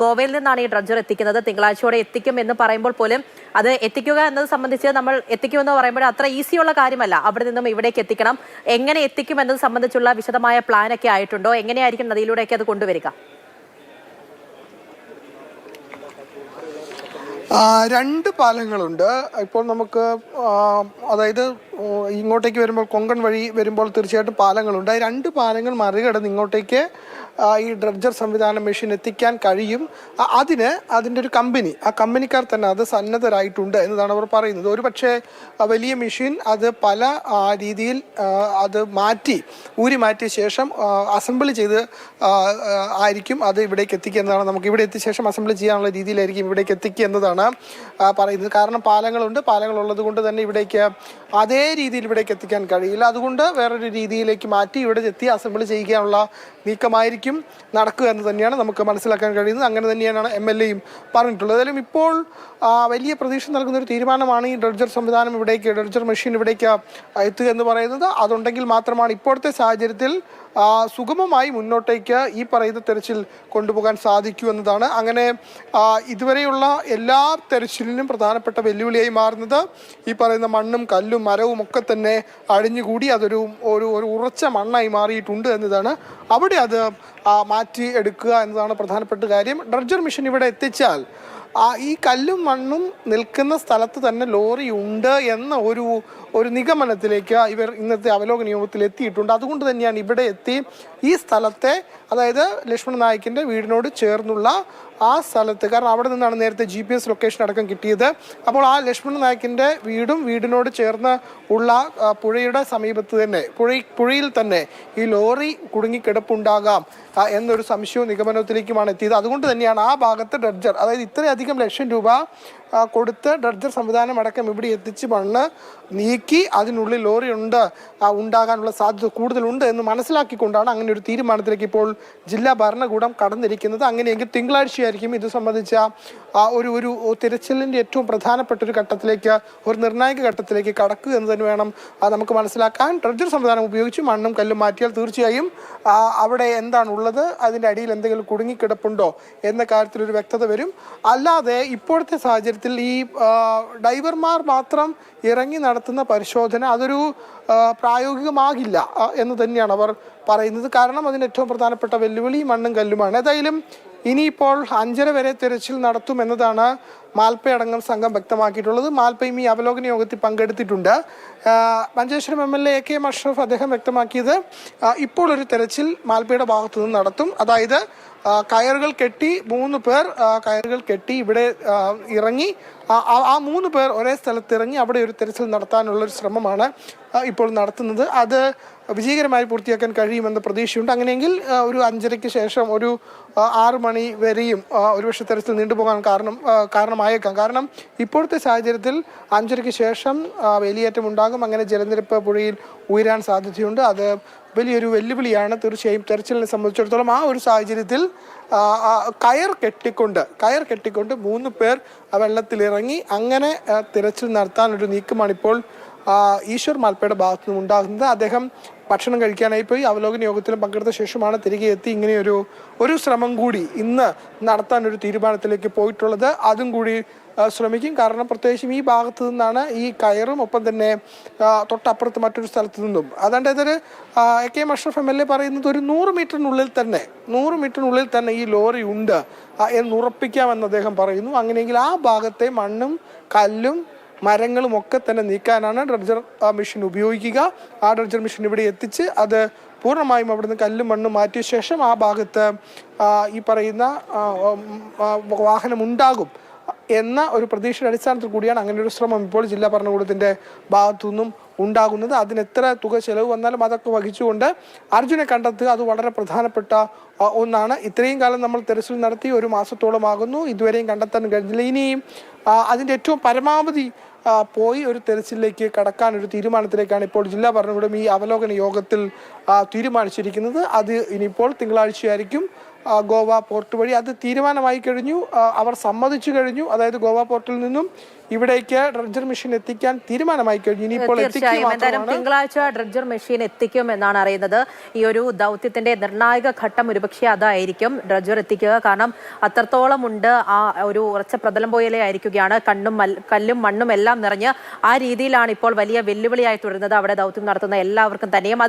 ഗോവയിൽ നിന്നാണ് ഈ ഡ്രഡ്ജർ എത്തിക്കുന്നത്. തിങ്കളാഴ്ചയോടെ എത്തിക്കും എന്ന് പറയുമ്പോൾ പോലും അത് എത്തിക്കുക എന്നത് സംബന്ധിച്ച് നമ്മൾ എത്തിക്കുമെന്ന് പറയുമ്പോൾ അത്ര ഈസിയുള്ള കാര്യമല്ല. അവിടെ നിന്നും ഇവിടേക്ക് എത്തിക്കണം. എങ്ങനെ എത്തിക്കും എന്നത് സംബന്ധിച്ചുള്ള വിശദമായ പ്ലാനൊക്കെ ആയിട്ടുണ്ടോ? എങ്ങനെയായിരിക്കും നദിയിലൂടെയൊക്കെ അത് കൊണ്ടുവരിക? രണ്ട് പാലങ്ങളുണ്ട് ഇപ്പോൾ നമുക്ക്. അതായത് ഇങ്ങോട്ടേക്ക് വരുമ്പോൾ കൊങ്കൺ വഴി വരുമ്പോൾ തീർച്ചയായിട്ടും പാലങ്ങളുണ്ട്. ഈ രണ്ട് പാലങ്ങൾ മറികടന്ന് ഇങ്ങോട്ടേക്ക് ഈ ഡ്രഡ്ജർ സംവിധാനം മെഷീൻ എത്തിക്കാൻ കഴിയും. അതിൻ്റെ ഒരു കമ്പനി, ആ കമ്പനിക്കാർ തന്നെ അത് സന്നദ്ധരായിട്ടുണ്ട് എന്നതാണ് അവർ പറയുന്നത്. ഒരു പക്ഷേ വലിയ മെഷീൻ അത് പല രീതിയിൽ അത് ഊരി മാറ്റിയ ശേഷം അസംബിൾ ചെയ്ത് ആയിരിക്കും അത് ഇവിടേക്ക് എത്തിക്കുക എന്നതാണ്. നമുക്ക് ഇവിടെ എത്തിയ ശേഷം അസംബിൾ ചെയ്യാനുള്ള രീതിയിലായിരിക്കും ഇവിടേക്ക് എത്തിക്കുക എന്നതാണ് പറയുന്നത്. കാരണം പാലങ്ങളുള്ളത് കൊണ്ട് തന്നെ ഇവിടേക്ക് അതേ രീതിയിൽ ഇവിടേക്ക് എത്തിക്കാൻ കഴിയില്ല. അതുകൊണ്ട് വേറൊരു രീതിയിലേക്ക് മാറ്റി ഇവിടെ എത്തി അസംബിൾ ചെയ്യാനുള്ള നീക്കമായിരിക്കും നടക്കുക എന്ന് തന്നെയാണ് നമുക്ക് മനസ്സിലാക്കാൻ കഴിയുന്നത്. അങ്ങനെ തന്നെയാണ് MLAയും പറഞ്ഞിട്ടുള്ളത്. ഏതായാലും ഇപ്പോൾ വലിയ പ്രതീക്ഷ നൽകുന്ന ഒരു തീരുമാനമാണ് ഈ ഡ്രഡ്ജർ സംവിധാനം ഡ്രഡ്ജർ മെഷീൻ ഇവിടേക്ക് എത്തുക എന്ന് പറയുന്നത്. അതുണ്ടെങ്കിൽ മാത്രമാണ് ഇപ്പോഴത്തെ സാഹചര്യത്തിൽ സുഗമമായി മുന്നോട്ടേക്ക് ഈ പറയുന്ന തെരച്ചിൽ കൊണ്ടുപോകാൻ സാധിക്കൂ എന്നതാണ്. അങ്ങനെ ഇതുവരെയുള്ള എല്ലാ തെരച്ചിലിനും പ്രധാനപ്പെട്ട വെല്ലുവിളിയായി മാറുന്നത് ഈ പറയുന്ന മണ്ണും കല്ലും മരവും ഒക്കെ തന്നെ അഴിഞ്ഞുകൂടി അതൊരു ഉറച്ച മണ്ണായി മാറിയിട്ടുണ്ട് എന്നതാണ്. അവിടെ അത് മാറ്റി എടുക്കുക എന്നതാണ് പ്രധാനപ്പെട്ട കാര്യം. ഡ്രഡ്ജർ മെഷീൻ ഇവിടെ എത്തിച്ചാൽ ഈ കല്ലും മണ്ണും നിൽക്കുന്ന സ്ഥലത്ത് തന്നെ ലോറി ഉണ്ട് എന്ന ഒരു നിഗമനത്തിലേക്ക് ഇവർ ഇന്നത്തെ അവലോകന യോഗത്തിൽ എത്തിയിട്ടുണ്ട്. അതുകൊണ്ട് തന്നെയാണ് ഇവിടെ എത്തി ഈ സ്ഥലത്തെ, അതായത് ലക്ഷ്മണൻ നായിക്കിൻ്റെ വീടിനോട് ചേർന്നുള്ള ആ സ്ഥലത്ത്, കാരണം അവിടെ നിന്നാണ് നേരത്തെ GPS ലൊക്കേഷൻ അടക്കം കിട്ടിയത്. അപ്പോൾ ആ ലക്ഷ്മണൻ നായിക്കിൻ്റെ വീടിനോട് ചേർന്ന് ഉള്ള പുഴയുടെ സമീപത്ത് തന്നെ പുഴയിൽ തന്നെ ഈ ലോറി കുടുങ്ങിക്കിടപ്പുണ്ടാകാം എന്നൊരു സംശയവും നിഗമനത്തിലേക്കുമാണ് എത്തിയത്. അതുകൊണ്ട് തന്നെയാണ് ആ ഭാഗത്ത് ഡ്രഡ്ജർ, അതായത് ഇത്രയധികം ലക്ഷം രൂപ കൊടുത്ത് ഡ്രഡ്ജർ സംവിധാനം അടക്കം ഇവിടെ എത്തിച്ച് മണ്ണ് നീക്കി അതിനുള്ളിൽ ലോറി ഉണ്ടാകാനുള്ള സാധ്യത കൂടുതലുണ്ട് എന്ന് മനസ്സിലാക്കിക്കൊണ്ടാണ് അങ്ങനെ ഒരു തീരുമാനത്തിലേക്ക് ഇപ്പോൾ ജില്ലാ ഭരണകൂടം കടന്നിരിക്കുന്നത്. അങ്ങനെയെങ്കിൽ തിങ്കളാഴ്ചയായിരിക്കും ഇത് സംബന്ധിച്ച ഒരു തിരച്ചിലിൻ്റെ ഏറ്റവും പ്രധാനപ്പെട്ട ഒരു ഘട്ടത്തിലേക്ക്, ഒരു നിർണായക ഘട്ടത്തിലേക്ക് കടക്കുക എന്ന് തന്നെ വേണം നമുക്ക് മനസ്സിലാക്കാൻ. ഡ്രഡ്ജർ സംവിധാനം ഉപയോഗിച്ച് മണ്ണും കല്ലും മാറ്റിയാൽ തീർച്ചയായും അവിടെ എന്താണുള്ളത്, അതിൻ്റെ അടിയിൽ എന്തെങ്കിലും കുടുങ്ങിക്കിടപ്പുണ്ടോ എന്ന കാര്യത്തിലൊരു വ്യക്തത വരും. അല്ലാതെ ഇപ്പോഴത്തെ സാഹചര്യത്തിൽ ഈ ഡൈവർമാർ മാത്രം ഇറങ്ങി നടത്തുന്ന പരിശോധന അതൊരു പ്രായോഗികമാകില്ല എന്ന് തന്നെയാണ് അവർ പറയുന്നത്. കാരണം അതിന് ഏറ്റവും പ്രധാനപ്പെട്ട വെല്ലുവിളി മണ്ണും കല്ലുമാണ്. ഏതായാലും ഇനിയിപ്പോൾ 5:30 വരെ തിരച്ചിൽ നടത്തുമെന്നതാണ് മാൽപ്പയടങ്കം സംഘം വ്യക്തമാക്കിയിട്ടുള്ളത്. മാൽപ്പയും ഈ അവലോകന യോഗത്തിൽ പങ്കെടുത്തിട്ടുണ്ട്. മഞ്ചേശ്വരം MLA AK അഷ്റഫ് അദ്ദേഹം വ്യക്തമാക്കിയത് ഇപ്പോൾ ഒരു തെരച്ചിൽ മാൽപ്പയുടെ ഭാഗത്തു നിന്ന് നടത്തും. അതായത് കയറുകൾ കെട്ടി 3 പേർ കയറുകൾ കെട്ടി ഇവിടെ ഇറങ്ങി ആ 3 പേർ ഒരേ സ്ഥലത്ത് ഇറങ്ങി അവിടെ ഒരു തെരച്ചിൽ നടത്താനുള്ളൊരു ശ്രമമാണ് ഇപ്പോൾ നടത്തുന്നത്. അത് വിജയകരമായി പൂർത്തിയാക്കാൻ കഴിയുമെന്ന പ്രതീക്ഷയുണ്ട്. അങ്ങനെയെങ്കിൽ ഒരു 5:30-ക്ക് ശേഷം ഒരു 6 മണി വരെയും ഒരുപക്ഷെ തെരച്ചിൽ നീണ്ടുപോകാൻ കാരണമായേക്കാം. കാരണം ഇപ്പോഴത്തെ സാഹചര്യത്തിൽ 5:30-ക്ക് ശേഷം വേലിയേറ്റം ഉണ്ടാകും. അങ്ങനെ ജലനിരപ്പ് പുഴയിൽ ഉയരാൻ സാധ്യതയുണ്ട്. അത് വലിയൊരു വെല്ലുവിളിയാണ് തീർച്ചയായും തെരച്ചിലിനെ സംബന്ധിച്ചിടത്തോളം. ആ ഒരു സാഹചര്യത്തിൽ കയർ കെട്ടിക്കൊണ്ട് 3 പേർ വെള്ളത്തിലിറങ്ങി അങ്ങനെ തിരച്ചിൽ നടത്താനൊരു നീക്കമാണിപ്പോൾ ഈശ്വർ മാൽപ്പയുടെ ഭാഗത്തു നിന്നും ഉണ്ടാകുന്നത്. അദ്ദേഹം ഭക്ഷണം കഴിക്കാനായി പോയി അവലോകന യോഗത്തിലും പങ്കെടുത്ത ശേഷമാണ് തിരികെ എത്തി ഇങ്ങനെയൊരു ശ്രമം കൂടി ഇന്ന് നടത്താനൊരു തീരുമാനത്തിലേക്ക് പോയിട്ടുള്ളത്. അതും കൂടി ശ്രമിക്കും. കാരണം പ്രത്യേകിച്ചും ഈ ഭാഗത്തു നിന്നാണ് ഈ കയറും ഒപ്പം തന്നെ തൊട്ടപ്പുറത്ത് മറ്റൊരു സ്ഥലത്തു നിന്നും. അതുകൊണ്ട് ഇതൊരു AK അഷ്റഫ് MLA പറയുന്നത് ഒരു 100 മീറ്ററിനുള്ളിൽ തന്നെ ഈ ലോറി ഉണ്ട് എന്നുറപ്പിക്കാമെന്ന് അദ്ദേഹം പറയുന്നു. അങ്ങനെയെങ്കിൽ ആ ഭാഗത്തെ മണ്ണും കല്ലും മരങ്ങളും ഒക്കെ തന്നെ നീക്കാനാണ് ഡ്രഡ്ജർ മെഷീൻ ഉപയോഗിക്കുക. ആ ഡ്രഡ്ജർ മെഷീൻ ഇവിടെ എത്തിച്ച് അത് പൂർണ്ണമായും അവിടുന്ന് കല്ലും മണ്ണും മാറ്റിയ ശേഷം ആ ഭാഗത്ത് ഈ പറയുന്ന വാഹനം ഉണ്ടാകും എന്ന ഒരു പ്രതീക്ഷയുടെ അടിസ്ഥാനത്തിൽ കൂടിയാണ് അങ്ങനെ ഒരു ശ്രമം ഇപ്പോൾ ജില്ലാ ഭരണകൂടത്തിൻ്റെ ഭാഗത്തു നിന്നും ഉണ്ടാകുന്നത്. അതിന് എത്ര തുക ചെലവ് വന്നാലും അതൊക്കെ വഹിച്ചുകൊണ്ട് അർജുനെ കണ്ടെത്തുക അത് വളരെ പ്രധാനപ്പെട്ട ഒന്നാണ്. ഇത്രയും കാലം നമ്മൾ തെരച്ചിൽ നടത്തി 1 മാസത്തോളമാകുന്നു, ഇതുവരെയും കണ്ടെത്താൻ കഴിഞ്ഞില്ല. ഇനിയും അതിൻ്റെ ഏറ്റവും പരമാവധി പോയി ഒരു തെരച്ചിലേക്ക് കടക്കാൻ ഒരു തീരുമാനത്തിലേക്കാണ് ഇപ്പോൾ ജില്ലാ ഭരണകൂടം ഈ അവലോകന യോഗത്തിൽ തീരുമാനിച്ചിരിക്കുന്നത്. അത് ഇനിയിപ്പോൾ തിങ്കളാഴ്ചയായിരിക്കും ഗോവ പോർട്ട് വഴി അത് തീരുമാനമായി കഴിഞ്ഞു. അവർ സമ്മതിച്ചു കഴിഞ്ഞു. അതായത് ഗോവ പോർട്ടിൽ നിന്നും ഇവിടേക്ക് ഡ്രഡ്ജർ മെഷീൻ എത്തിക്കാൻ തീരുമാനമായി കഴിഞ്ഞു. ഇനിയിപ്പോൾ തീർച്ചയായും എന്തായാലും തിങ്കളാഴ്ച ഡ്രഡ്ജർ മെഷീൻ എത്തിക്കും എന്നാണ് അറിയുന്നത്. ഈ ഒരു ദൗത്യത്തിന്റെ നിർണായക ഘട്ടം ഒരുപക്ഷെ അതായിരിക്കും, ഡ്രഡ്ജർ എത്തിക്കുക. കാരണം അത്രത്തോളം ഉണ്ട്, ആ ഒരു ഉറച്ച പ്രതലം പോലെ ആയിരിക്കുകയാണ്. കല്ലും മണ്ണും എല്ലാം നിറഞ്ഞ് ആ രീതിയിലാണ് ഇപ്പോൾ വലിയ വെല്ലുവിളിയായി തുടരുന്നത് അവിടെ ദൗത്യം നടത്തുന്ന എല്ലാവർക്കും തന്നെയും.